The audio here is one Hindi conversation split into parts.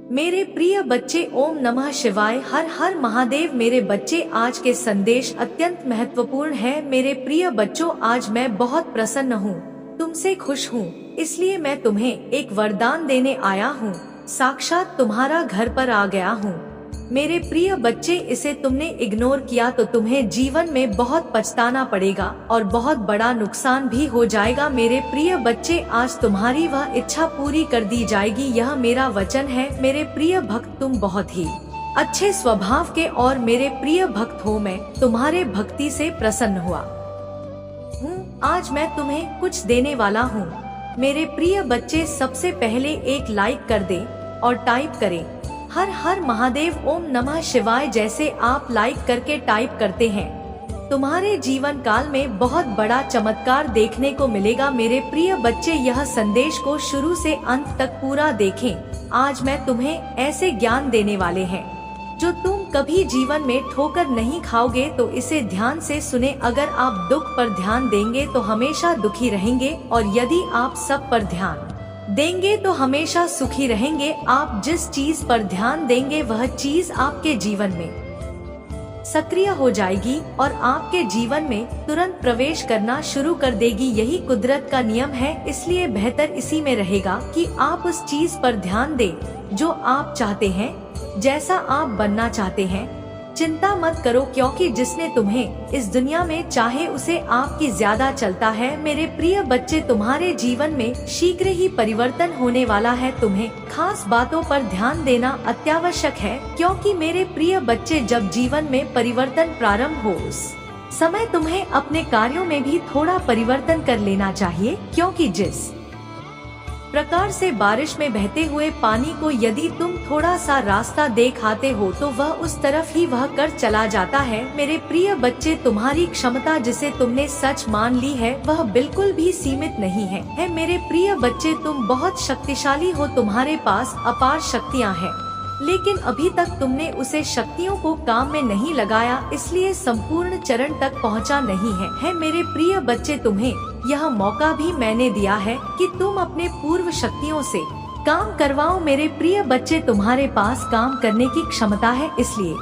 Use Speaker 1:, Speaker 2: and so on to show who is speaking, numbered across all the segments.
Speaker 1: मेरे प्रिय बच्चे, ओम नमः शिवाय, हर हर महादेव। मेरे बच्चे, आज के संदेश अत्यंत महत्वपूर्ण है। मेरे प्रिय बच्चों, आज मैं बहुत प्रसन्न हूँ, तुमसे खुश हूँ, इसलिए मैं तुम्हें एक वरदान देने आया हूँ। साक्षात तुम्हारा घर पर आ गया हूँ। मेरे प्रिय बच्चे, इसे तुमने इग्नोर किया तो तुम्हें जीवन में बहुत पछताना पड़ेगा और बहुत बड़ा नुकसान भी हो जाएगा। मेरे प्रिय बच्चे, आज तुम्हारी वह इच्छा पूरी कर दी जाएगी, यह मेरा वचन है। मेरे प्रिय भक्त, तुम बहुत ही अच्छे स्वभाव के और मेरे प्रिय भक्त हो। मैं तुम्हारे भक्ति से प्रसन्न हुआ हूँ। आज मैं तुम्हें कुछ देने वाला हूँ। मेरे प्रिय बच्चे, सबसे पहले एक लाइक कर दे और टाइप करें हर हर महादेव, ओम नमः शिवाय। जैसे आप लाइक करके टाइप करते हैं, तुम्हारे जीवन काल में बहुत बड़ा चमत्कार देखने को मिलेगा। मेरे प्रिय बच्चे, यह संदेश को शुरू से अंत तक पूरा देखें। आज मैं तुम्हें ऐसे ज्ञान देने वाले हैं जो तुम कभी जीवन में ठोकर नहीं खाओगे, तो इसे ध्यान से सुने। अगर आप दुख पर ध्यान देंगे तो हमेशा दुखी रहेंगे, और यदि आप सब पर ध्यान देंगे तो हमेशा सुखी रहेंगे। आप जिस चीज पर ध्यान देंगे वह चीज आपके जीवन में सक्रिय हो जाएगी और आपके जीवन में तुरंत प्रवेश करना शुरू कर देगी। यही कुदरत का नियम है, इसलिए बेहतर इसी में रहेगा कि आप उस चीज पर ध्यान दें जो आप चाहते हैं, जैसा आप बनना चाहते हैं। चिंता मत करो, क्योंकि जिसने तुम्हें इस दुनिया में चाहे उसे आपकी ज्यादा चलता है। मेरे प्रिय बच्चे, तुम्हारे जीवन में शीघ्र ही परिवर्तन होने वाला है। तुम्हें खास बातों पर ध्यान देना अत्यावश्यक है, क्योंकि मेरे प्रिय बच्चे, जब जीवन में परिवर्तन प्रारंभ हो उस समय तुम्हें अपने कार्यों में भी थोड़ा परिवर्तन कर लेना चाहिए, क्योंकि जिस प्रकार से बारिश में बहते हुए पानी को यदि तुम थोड़ा सा रास्ता दिखाते हो तो वह उस तरफ ही वह कर चला जाता है। मेरे प्रिय बच्चे, तुम्हारी क्षमता जिसे तुमने सच मान ली है वह बिल्कुल भी सीमित नहीं है। मेरे प्रिय बच्चे, तुम बहुत शक्तिशाली हो, तुम्हारे पास अपार शक्तियाँ हैं, लेकिन अभी तक तुमने उसे शक्तियों को काम में नहीं लगाया, इसलिए संपूर्ण चरण तक पहुंचा नहीं है। मेरे प्रिय बच्चे, तुम्हें यह मौका भी मैंने दिया है कि तुम अपने पूर्व शक्तियों से काम करवाओ। मेरे प्रिय बच्चे, तुम्हारे पास काम करने की क्षमता है, इसलिए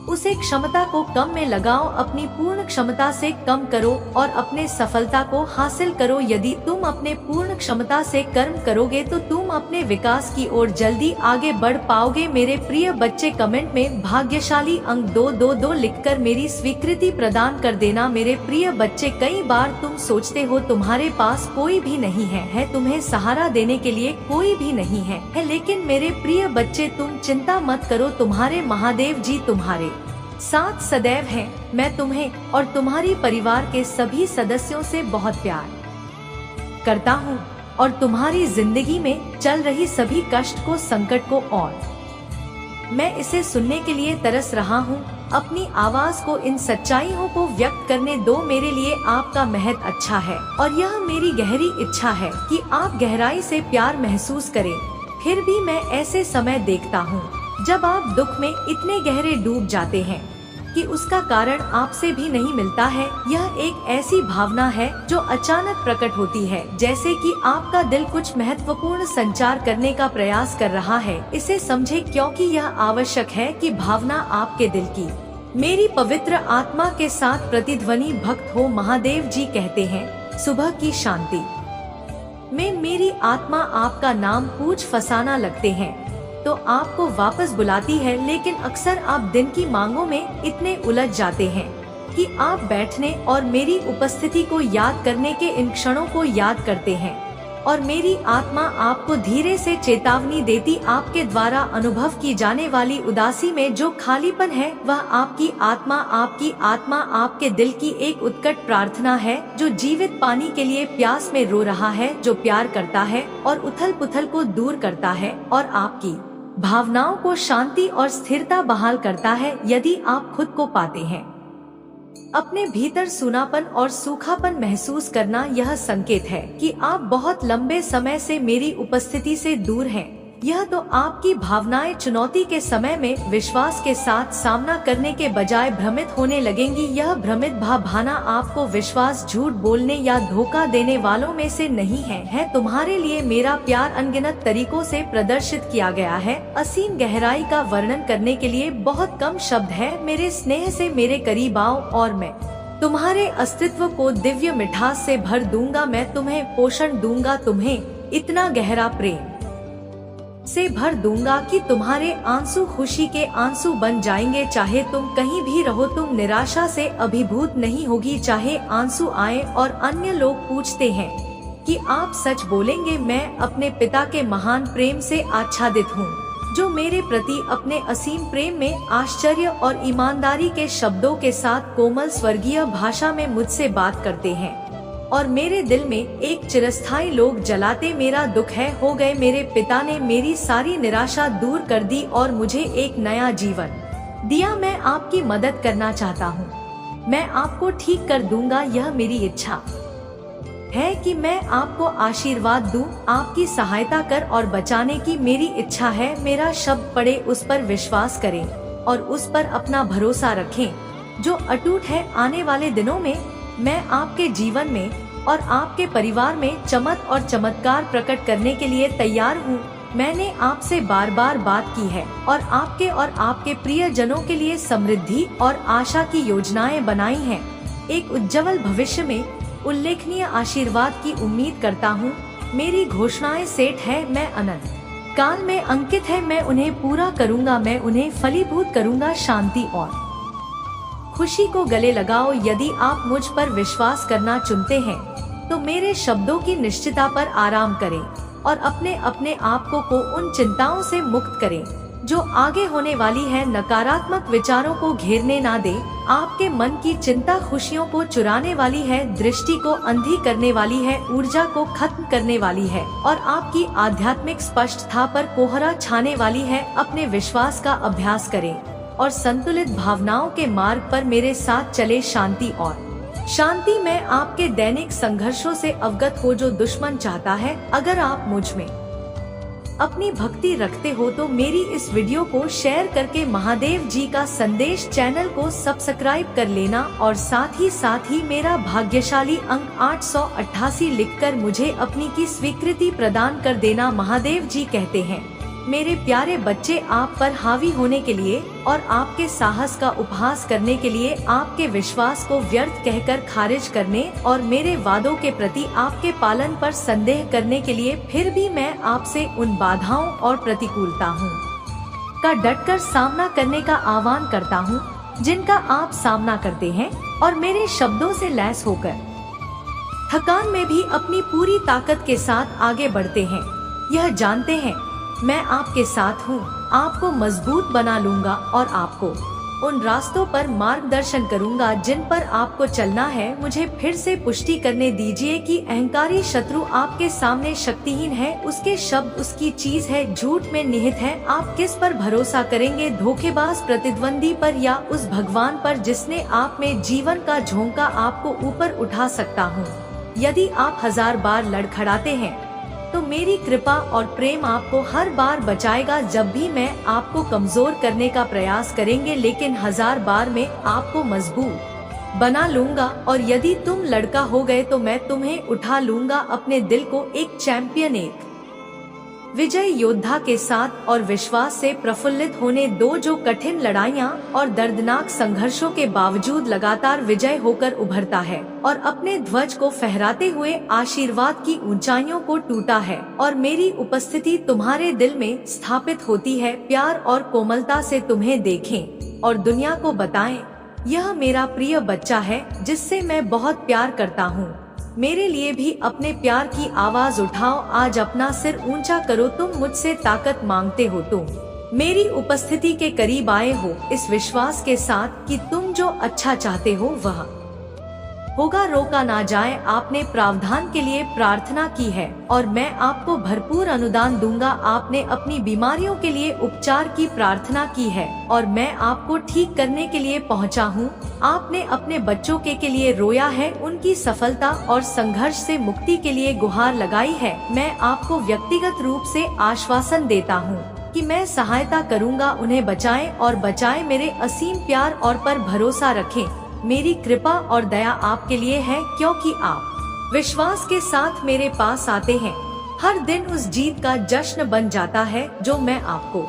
Speaker 1: उसे क्षमता को कम में लगाओ, अपनी पूर्ण क्षमता से कम करो और अपने सफलता को हासिल करो। यदि तुम अपने पूर्ण क्षमता से कर्म करोगे तो तुम अपने विकास की ओर जल्दी आगे बढ़ पाओगे। मेरे प्रिय बच्चे, कमेंट में भाग्यशाली अंक 222 लिखकर मेरी स्वीकृति प्रदान कर देना। मेरे प्रिय बच्चे, कई बार तुम सोचते हो तुम्हारे पास कोई भी नहीं है, तुम्हें सहारा देने के लिए कोई भी नहीं है, लेकिन मेरे प्रिय बच्चे, तुम चिंता मत करो, तुम्हारे महादेव जी तुम्हारे साथ सदैव हैं। मैं तुम्हें और तुम्हारी परिवार के सभी सदस्यों से बहुत प्यार करता हूँ और तुम्हारी जिंदगी में चल रही सभी कष्ट को, संकट को, और मैं इसे सुनने के लिए तरस रहा हूँ। अपनी आवाज को, इन सच्चाइयों को व्यक्त करने दो। मेरे लिए आपका महत्व अच्छा है और यह मेरी गहरी इच्छा है कि आप गहराई से प्यार महसूस करें। फिर भी मैं ऐसे समय देखता हूँ जब आप दुख में इतने गहरे डूब जाते हैं कि उसका कारण आपसे भी नहीं मिलता है। यह एक ऐसी भावना है जो अचानक प्रकट होती है, जैसे कि आपका दिल कुछ महत्वपूर्ण संचार करने का प्रयास कर रहा है। इसे समझे, क्योंकि यह आवश्यक है कि भावना आपके दिल की मेरी पवित्र आत्मा के साथ प्रतिध्वनि भक्त हो। महादेव जी कहते हैं, सुबह की शांति में मेरी आत्मा आपका नाम पूछ फसाना लगते हैं तो आपको वापस बुलाती है, लेकिन अक्सर आप दिन की मांगों में इतने उलझ जाते हैं कि आप बैठने और मेरी उपस्थिति को याद करने के इन क्षणों को याद करते हैं, और मेरी आत्मा आपको धीरे से चेतावनी देती। आपके द्वारा अनुभव की जाने वाली उदासी में जो खालीपन है वह आपकी आत्मा आपके दिल की एक उत्कट प्रार्थना है, जो जीवित पानी के लिए प्यास में रो रहा है, जो प्यार करता है और उथल पुथल को दूर करता है और आपकी भावनाओं को शांति और स्थिरता बहाल करता है। यदि आप खुद को पाते हैं अपने भीतर सूनापन और सूखापन महसूस करना, यह संकेत है कि आप बहुत लंबे समय से मेरी उपस्थिति से दूर हैं। यह तो आपकी भावनाएं चुनौती के समय में विश्वास के साथ सामना करने के बजाय भ्रमित होने लगेंगी। यह भ्रमित भावना आपको विश्वास झूठ बोलने या धोखा देने वालों में से नहीं है तुम्हारे लिए मेरा प्यार अनगिनत तरीकों से प्रदर्शित किया गया है। असीम गहराई का वर्णन करने के लिए बहुत कम शब्द है। मेरे स्नेह से मेरे करीब आओ और मैं तुम्हारे अस्तित्व को दिव्य मिठास से भर दूंगा। मैं तुम्हें पोषण दूंगा, तुम्हें इतना गहरा प्रेम से भर दूंगा कि तुम्हारे आंसू खुशी के आंसू बन जाएंगे। चाहे तुम कहीं भी रहो, तुम निराशा से अभिभूत नहीं होगी। चाहे आंसू आए और अन्य लोग पूछते हैं कि आप सच बोलेंगे, मैं अपने पिता के महान प्रेम से आच्छादित हूँ, जो मेरे प्रति अपने असीम प्रेम में आश्चर्य और ईमानदारी के शब्दों के साथ कोमल स्वर्गीय भाषा में मुझसे बात करते हैं और मेरे दिल में एक चिरस्थायी लोग जलाते मेरा दुख है हो गए। मेरे पिता ने मेरी सारी निराशा दूर कर दी और मुझे एक नया जीवन दिया। मैं आपकी मदद करना चाहता हूँ, मैं आपको ठीक कर दूंगा। यह मेरी इच्छा है कि मैं आपको आशीर्वाद दूं, आपकी सहायता कर और बचाने की मेरी इच्छा है। मेरा शब्द पढ़े, उस पर विश्वास करें और उस पर अपना भरोसा रखें जो अटूट है। आने वाले दिनों में मैं आपके जीवन में और आपके परिवार में चमक और चमत्कार प्रकट करने के लिए तैयार हूँ। मैंने आपसे बार बार बात की है और आपके प्रियजनों के लिए समृद्धि और आशा की योजनाएं बनाई हैं। एक उज्जवल भविष्य में उल्लेखनीय आशीर्वाद की उम्मीद करता हूँ। मेरी घोषणाएं सेठ है, मैं अनंत काल में अंकित है। मैं उन्हें पूरा करूँगा, मैं उन्हें फलीभूत करूँगा। शांति और खुशी को गले लगाओ। यदि आप मुझ पर विश्वास करना चुनते हैं तो मेरे शब्दों की निश्चितता पर आराम करें और अपने आप को उन चिंताओं से मुक्त करें जो आगे होने वाली है। नकारात्मक विचारों को घेरने ना दे। आपके मन की चिंता खुशियों को चुराने वाली है, दृष्टि को अंधी करने वाली है, ऊर्जा को खत्म करने वाली है और आपकी आध्यात्मिक स्पष्टता पर कोहरा छाने वाली है। अपने विश्वास का अभ्यास करें और संतुलित भावनाओं के मार्ग पर मेरे साथ चले। शांति में आपके दैनिक संघर्षों से अवगत हो जो दुश्मन चाहता है। अगर आप मुझ में अपनी भक्ति रखते हो तो मेरी इस वीडियो को शेयर करके महादेव जी का संदेश चैनल को सब्सक्राइब कर लेना और साथ ही मेरा भाग्यशाली अंक 888 लिखकर मुझे अपनी की स्वीकृति प्रदान कर देना। महादेव जी कहते हैं, मेरे प्यारे बच्चे, आप पर हावी होने के लिए और आपके साहस का उपहास करने के लिए, आपके विश्वास को व्यर्थ कहकर खारिज करने और मेरे वादों के प्रति आपके पालन पर संदेह करने के लिए फिर भी मैं आपसे उन बाधाओं और प्रतिकूलता का डटकर सामना करने का आह्वान करता हूँ जिनका आप सामना करते हैं और मेरे शब्दों से लैस होकर थकान में भी अपनी पूरी ताकत के साथ आगे बढ़ते हैं। यह जानते हैं मैं आपके साथ हूँ, आपको मजबूत बना लूंगा और आपको उन रास्तों पर मार्गदर्शन करूंगा जिन पर आपको चलना है। मुझे फिर से पुष्टि करने दीजिए कि अहंकारी शत्रु आपके सामने शक्तिहीन है, उसके शब्द उसकी चीज है, झूठ में निहित है। आप किस पर भरोसा करेंगे, धोखेबाज प्रतिद्वंदी पर या उस भगवान पर जिसने आप में जीवन का झोंका आपको ऊपर उठा सकता हूँ। यदि आप 1000 बार लड़खड़ाते हैं तो मेरी कृपा और प्रेम आपको हर बार बचाएगा जब भी मैं आपको कमजोर करने का प्रयास करेंगे, लेकिन 1000 बार में आपको मजबूत बना लूंगा। और यदि तुम लड़का हो गए तो मैं तुम्हें उठा लूंगा अपने दिल को एक चैंपियन, एक विजय योद्धा के साथ और विश्वास से प्रफुल्लित होने दो, जो कठिन लड़ाइयाँ और दर्दनाक संघर्षों के बावजूद लगातार विजय होकर उभरता है और अपने ध्वज को फहराते हुए आशीर्वाद की ऊंचाइयों को टूटा है और मेरी उपस्थिति तुम्हारे दिल में स्थापित होती है। प्यार और कोमलता से तुम्हें देखें और दुनिया को बताएं, यह मेरा प्रिय बच्चा है जिससे मैं बहुत प्यार करता हूँ। मेरे लिए भी अपने प्यार की आवाज उठाओ। आज अपना सिर ऊंचा करो, तुम मुझसे ताकत मांगते हो, तुम मेरी उपस्थिति के करीब आए हो इस विश्वास के साथ कि तुम जो अच्छा चाहते हो वह होगा, रोका ना जाए। आपने प्रावधान के लिए प्रार्थना की है और मैं आपको भरपूर अनुदान दूंगा। आपने अपनी बीमारियों के लिए उपचार की प्रार्थना की है और मैं आपको ठीक करने के लिए पहुंचा हूं। आपने अपने बच्चों के लिए रोया है, उनकी सफलता और संघर्ष से मुक्ति के लिए गुहार लगाई है। मैं आपको व्यक्तिगत रूप से आश्वासन देता हूँ कि मैं सहायता करूंगा। उन्हें बचाएं और बचाएं। मेरे असीम प्यार और पर भरोसा रखें। मेरी कृपा और दया आपके लिए है, क्योंकि आप विश्वास के साथ मेरे पास आते हैं। हर दिन उस जीत का जश्न बन जाता है जो मैं आपको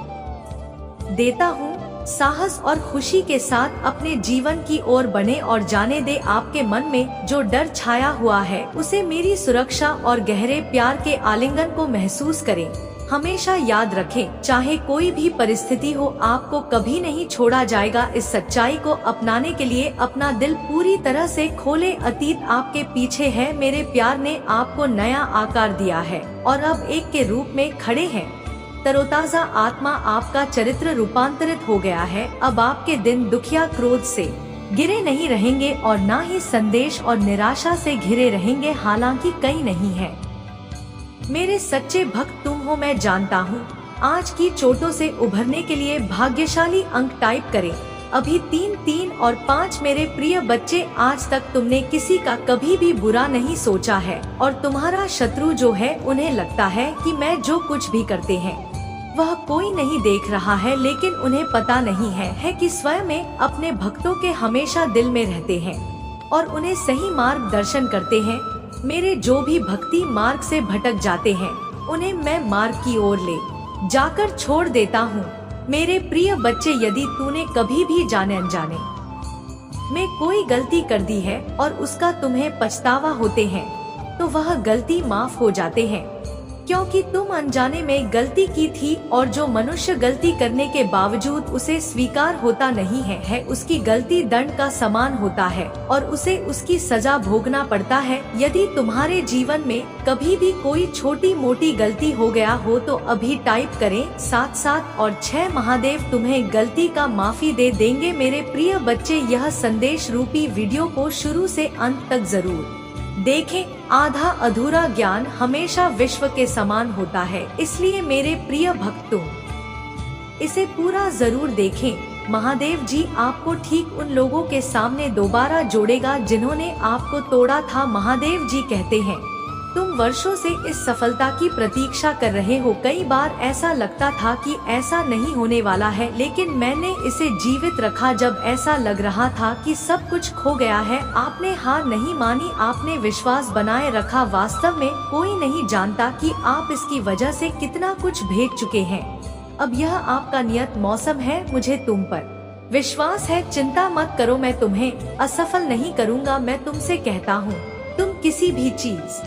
Speaker 1: देता हूँ। साहस और खुशी के साथ अपने जीवन की ओर बने और जाने दे। आपके मन में जो डर छाया हुआ है उसे मेरी सुरक्षा और गहरे प्यार के आलिंगन को महसूस करें। हमेशा याद रखें, चाहे कोई भी परिस्थिति हो, आपको कभी नहीं छोड़ा जाएगा। इस सच्चाई को अपनाने के लिए अपना दिल पूरी तरह से खोले। अतीत आपके पीछे है। मेरे प्यार ने आपको नया आकार दिया है और अब एक के रूप में खड़े हैं। तरोताजा आत्मा, आपका चरित्र रूपांतरित हो गया है। अब आपके दिन दुखिया क्रोध से घिरे नहीं रहेंगे और न ही संदेश और निराशा से घिरे रहेंगे। हालांकि कई नहीं है। मेरे सच्चे भक्त तुम हो, मैं जानता हूँ। आज की चोटों से उभरने के लिए भाग्यशाली अंक टाइप करें। अभी 3, 3 और 5। मेरे प्रिय बच्चे, आज तक तुमने किसी का कभी भी बुरा नहीं सोचा है और तुम्हारा शत्रु जो है उन्हें लगता है कि मैं जो कुछ भी करते हैं वह कोई नहीं देख रहा है, लेकिन उन्हें पता नहीं है कि स्वयं में अपने भक्तों के हमेशा दिल में रहते हैं और उन्हें सही मार्गदर्शन करते हैं। मेरे जो भी भक्ति मार्ग से भटक जाते हैं उन्हें मैं मार्ग की ओर ले जाकर छोड़ देता हूँ। मेरे प्रिय बच्चे, यदि तूने कभी भी जाने अनजाने में कोई गलती कर दी है और उसका तुम्हें पछतावा होते हैं तो वह गलती माफ हो जाते हैं, क्योंकि तुम अनजाने में गलती की थी। और जो मनुष्य गलती करने के बावजूद उसे स्वीकार होता नहीं है उसकी गलती दंड का समान होता है और उसे उसकी सजा भोगना पड़ता है। यदि तुम्हारे जीवन में कभी भी कोई छोटी मोटी गलती हो गया हो तो अभी टाइप करें 7 और 6। महादेव तुम्हें गलती का माफी दे देंगे। मेरे प्रिय बच्चे, यह संदेश रूपी वीडियो को शुरू से अंत तक जरूर देखें। आधा अधूरा ज्ञान हमेशा विश्व के समान होता है, इसलिए मेरे प्रिय भक्तों इसे पूरा जरूर देखें। महादेव जी आपको ठीक उन लोगों के सामने दोबारा जोड़ेगा जिन्होंने आपको तोड़ा था। महादेव जी कहते हैं, तुम वर्षों से इस सफलता की प्रतीक्षा कर रहे हो। कई बार ऐसा लगता था कि ऐसा नहीं होने वाला है, लेकिन मैंने इसे जीवित रखा जब ऐसा लग रहा था कि सब कुछ खो गया है। आपने हार नहीं मानी, आपने विश्वास बनाए रखा। वास्तव में कोई नहीं जानता कि आप इसकी वजह से कितना कुछ भेज चुके हैं। अब यह आपका नियत मौसम है। मुझे तुम पर विश्वास है। चिंता मत करो, मैं तुम्हें असफल नहीं करूँगा। मैं तुमसे कहता हूँ, तुम किसी भी चीज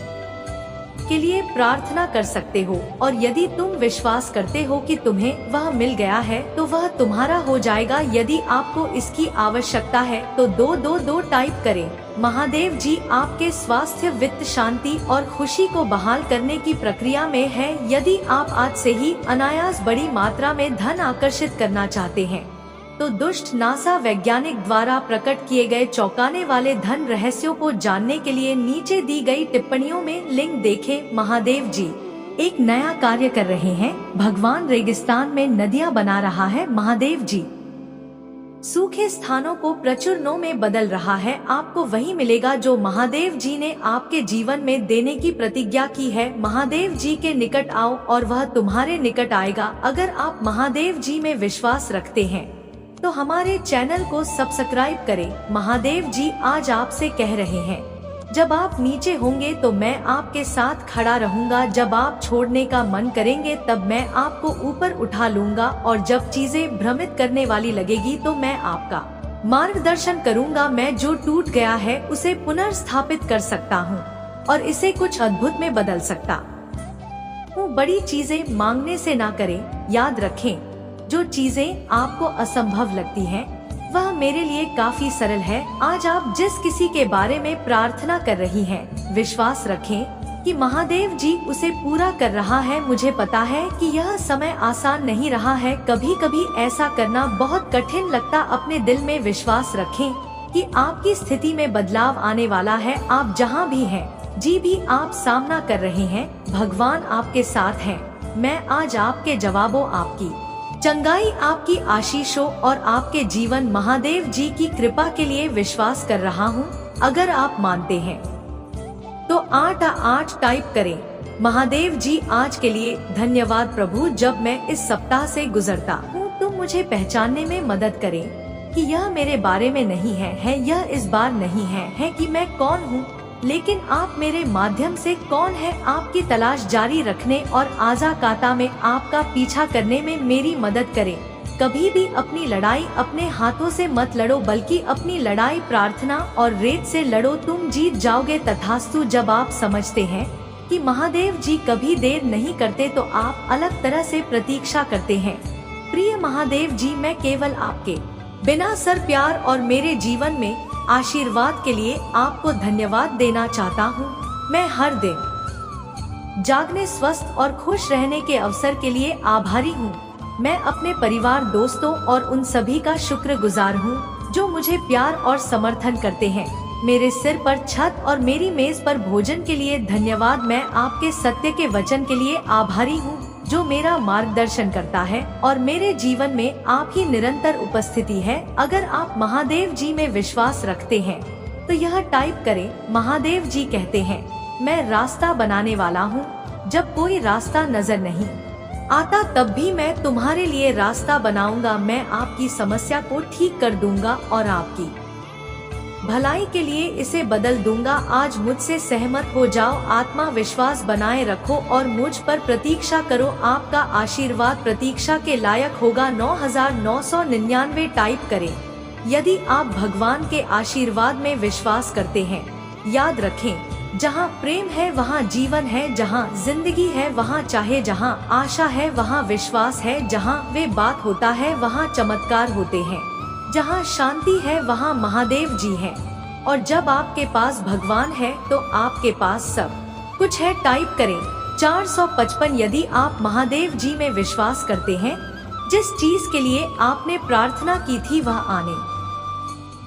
Speaker 1: के लिए प्रार्थना कर सकते हो और यदि तुम विश्वास करते हो कि तुम्हें वह मिल गया है तो वह तुम्हारा हो जाएगा। यदि आपको इसकी आवश्यकता है तो 222 टाइप करें। महादेव जी आपके स्वास्थ्य, वित्त, शांति और खुशी को बहाल करने की प्रक्रिया में है। यदि आप आज से ही अनायास बड़ी मात्रा में धन आकर्षित करना चाहते हैं तो दुष्ट नासा वैज्ञानिक द्वारा प्रकट किए गए चौंकाने वाले धन रहस्यों को जानने के लिए नीचे दी गई टिप्पणियों में लिंक देखें। महादेव जी एक नया कार्य कर रहे हैं। भगवान रेगिस्तान में नदियां बना रहा है। महादेव जी सूखे स्थानों को प्रचुरनों में बदल रहा है। आपको वही मिलेगा जो महादेव जी ने आपके जीवन में देने की प्रतिज्ञा की है। महादेव जी के निकट आओ और वह तुम्हारे निकट आएगा। अगर आप महादेव जी में विश्वास रखते हैं तो हमारे चैनल को सब्सक्राइब करें। महादेव जी आज आपसे कह रहे हैं, जब आप नीचे होंगे तो मैं आपके साथ खड़ा रहूंगा। जब आप छोड़ने का मन करेंगे तब मैं आपको ऊपर उठा लूंगा और जब चीजें भ्रमित करने वाली लगेगी तो मैं आपका मार्गदर्शन करूंगा। मैं जो टूट गया है उसे पुनर्स्थापित कर सकता हूं और इसे कुछ अद्भुत में बदल सकता हूं। बड़ी चीजें मांगने से ना करें। याद रखें, जो चीजें आपको असंभव लगती हैं, वह मेरे लिए काफी सरल है। आज आप जिस किसी के बारे में प्रार्थना कर रही हैं, विश्वास रखें कि महादेव जी उसे पूरा कर रहा है। मुझे पता है कि यह समय आसान नहीं रहा है। कभी कभी ऐसा करना बहुत कठिन लगता। अपने दिल में विश्वास रखें कि आपकी स्थिति में बदलाव आने वाला है। आप जहाँ भी हैं, जी भी आप सामना कर रहे हैं, भगवान आपके साथ हैं। मैं आज आपके जवाबों, आपकी चंगाई, आपकी आशीषों और आपके जीवन महादेव जी की कृपा के लिए विश्वास कर रहा हूँ। अगर आप मानते हैं तो 8 टाइप करें। महादेव जी, आज के लिए धन्यवाद प्रभु। जब मैं इस सप्ताह से गुजरता हूँ, तुम मुझे पहचानने में मदद करें कि यह मेरे बारे में नहीं है यह इस बार नहीं है कि मैं कौन हूँ, लेकिन आप मेरे माध्यम से कौन है। आपकी तलाश जारी रखने और आज़ाकाता में आपका पीछा करने में मेरी मदद करें। कभी भी अपनी लड़ाई अपने हाथों से मत लड़ो, बल्कि अपनी लड़ाई प्रार्थना और रेत से लड़ो। तुम जीत जाओगे। तथास्तु। जब आप समझते हैं कि महादेव जी कभी देर नहीं करते, तो आप अलग तरह से प्रतीक्षा करते हैं। प्रिय महादेव जी, मैं केवल आपके बिना सर प्यार और मेरे जीवन में आशीर्वाद के लिए आपको धन्यवाद देना चाहता हूँ। मैं हर दिन जागने, स्वस्थ और खुश रहने के अवसर के लिए आभारी हूँ। मैं अपने परिवार, दोस्तों और उन सभी का शुक्रगुजार हूँ जो मुझे प्यार और समर्थन करते हैं। मेरे सिर पर छत और मेरी मेज पर भोजन के लिए धन्यवाद। मैं आपके सत्य के वचन के लिए आभारी हूँ जो मेरा मार्गदर्शन करता है और मेरे जीवन में आप ही निरंतर उपस्थिति है। अगर आप महादेव जी में विश्वास रखते हैं तो यह टाइप करें। महादेव जी कहते हैं, मैं रास्ता बनाने वाला हूँ। जब कोई रास्ता नजर नहीं आता, तब भी मैं तुम्हारे लिए रास्ता बनाऊंगा। मैं आपकी समस्या को ठीक कर दूंगा और आपकी भलाई के लिए इसे बदल दूंगा। आज मुझसे सहमत हो जाओ, आत्मा विश्वास बनाए रखो और मुझ पर प्रतीक्षा करो। आपका आशीर्वाद प्रतीक्षा के लायक होगा। 9999 टाइप करें। यदि आप भगवान के आशीर्वाद में विश्वास करते हैं, याद रखें, जहाँ प्रेम है वहाँ जीवन है, जहाँ जिंदगी है वहाँ चाहे, जहाँ आशा है वहाँ विश्वास है, जहाँ वे बात होता है वहाँ चमत्कार होते हैं, जहाँ शांति है वहाँ महादेव जी हैं। और जब आपके पास भगवान है तो आपके पास सब कुछ है। टाइप करें 455। यदि आप महादेव जी में विश्वास करते हैं, जिस चीज के लिए आपने प्रार्थना की थी वह आने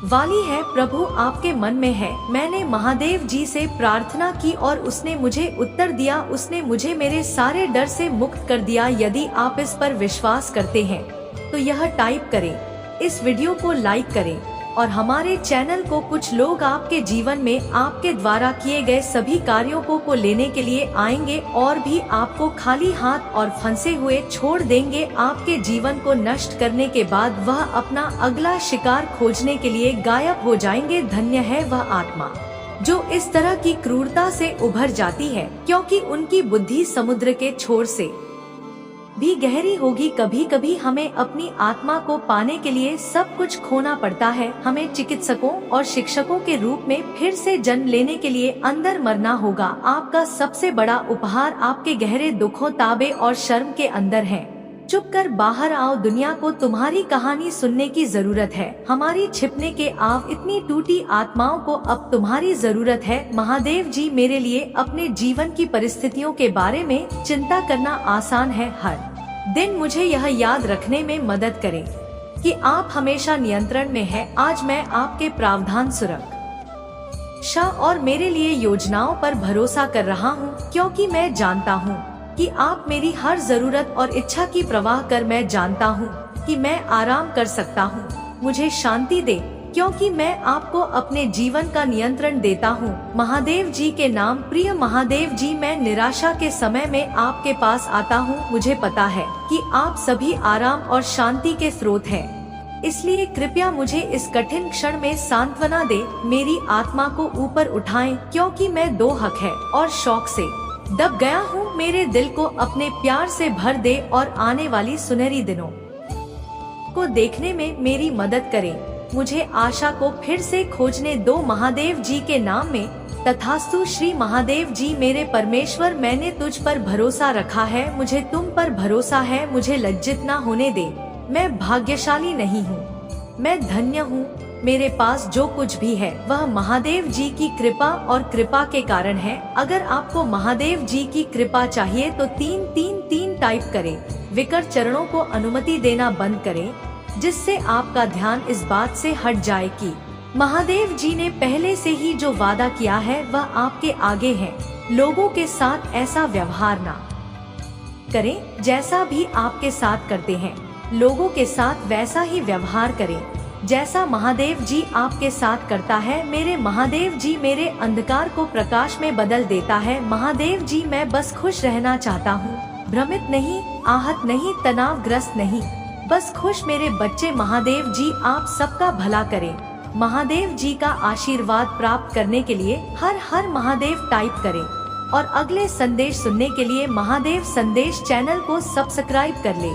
Speaker 1: वाली है। प्रभु आपके मन में है। मैंने महादेव जी से प्रार्थना की और उसने मुझे उत्तर दिया। उसने मुझे मेरे सारे डर से मुक्त कर दिया। यदि आप इस पर विश्वास करते हैं तो यह टाइप करें। इस वीडियो को लाइक करें और हमारे चैनल को कुछ लोग आपके जीवन में आपके द्वारा किए गए सभी कार्यों को लेने के लिए आएंगे और भी आपको खाली हाथ और फंसे हुए छोड़ देंगे। आपके जीवन को नष्ट करने के बाद वह अपना अगला शिकार खोजने के लिए गायब हो जाएंगे। धन्य है वह आत्मा जो इस तरह की क्रूरता से उभर जाती है, क्योंकि उनकी बुद्धि समुद्र के छोर से भी गहरी होगी। कभी कभी हमें अपनी आत्मा को पाने के लिए सब कुछ खोना पड़ता है। हमें चिकित्सकों और शिक्षकों के रूप में फिर से जन्म लेने के लिए अंदर मरना होगा। आपका सबसे बड़ा उपहार आपके गहरे दुखों, ताबे और शर्म के अंदर है। चुप कर बाहर आओ। दुनिया को तुम्हारी कहानी सुनने की जरूरत है। हमारी छिपने के आव इतनी टूटी आत्माओं को अब तुम्हारी जरूरत है। महादेव जी, मेरे लिए अपने जीवन की परिस्थितियों के बारे में चिंता करना आसान है। हर दिन मुझे यह याद रखने में मदद करें कि आप हमेशा नियंत्रण में हैं। आज मैं आपके प्रावधान, सुरक्षा और मेरे लिए योजनाओं पर भरोसा कर रहा हूँ, क्योंकि मैं जानता हूँ कि आप मेरी हर जरूरत और इच्छा की परवाह कर। मैं जानता हूँ कि मैं आराम कर सकता हूँ। मुझे शांति दे, क्योंकि मैं आपको अपने जीवन का नियंत्रण देता हूँ। महादेव जी के नाम। प्रिय महादेव जी, मैं निराशा के समय में आपके पास आता हूँ। मुझे पता है कि आप सभी आराम और शांति के स्रोत हैं। इसलिए कृपया मुझे इस कठिन क्षण में सांत्वना दे। मेरी आत्मा को ऊपर उठाएं, क्योंकि मैं दो हक है और शौक से दब गया हूँ। मेरे दिल को अपने प्यार से भर दे और आने वाली सुनहरी दिनों को देखने में मेरी मदद करें। मुझे आशा को फिर से खोजने दो। महादेव जी के नाम में तथास्तु। श्री महादेव जी, मेरे परमेश्वर, मैंने तुझ पर भरोसा रखा है। मुझे तुम पर भरोसा है। मुझे लज्जित न होने दे। मैं भाग्यशाली नहीं हूँ, मैं धन्य हूँ। मेरे पास जो कुछ भी है वह महादेव जी की कृपा और कृपा के कारण है। अगर आपको महादेव जी की कृपा चाहिए तो 333 टाइप करें। विकट चरणों को अनुमति देना बंद करें, जिससे आपका ध्यान इस बात से हट जाए कि महादेव जी ने पहले से ही जो वादा किया है वह आपके आगे है। लोगों के साथ ऐसा व्यवहार ना करें जैसा भी आपके साथ करते हैं, लोगों के साथ वैसा ही व्यवहार करें जैसा महादेव जी आपके साथ करता है। मेरे महादेव जी मेरे अंधकार को प्रकाश में बदल देता है। महादेव जी मैं बस खुश रहना चाहता हूँ, भ्रमित नहीं, आहत नहीं, तनावग्रस्त नहीं, बस खुश। मेरे बच्चे महादेव जी आप सबका भला करें। महादेव जी का आशीर्वाद प्राप्त करने के लिए हर हर महादेव टाइप करें और अगले संदेश सुनने के लिए महादेव संदेश चैनल को सब्सक्राइब कर ले।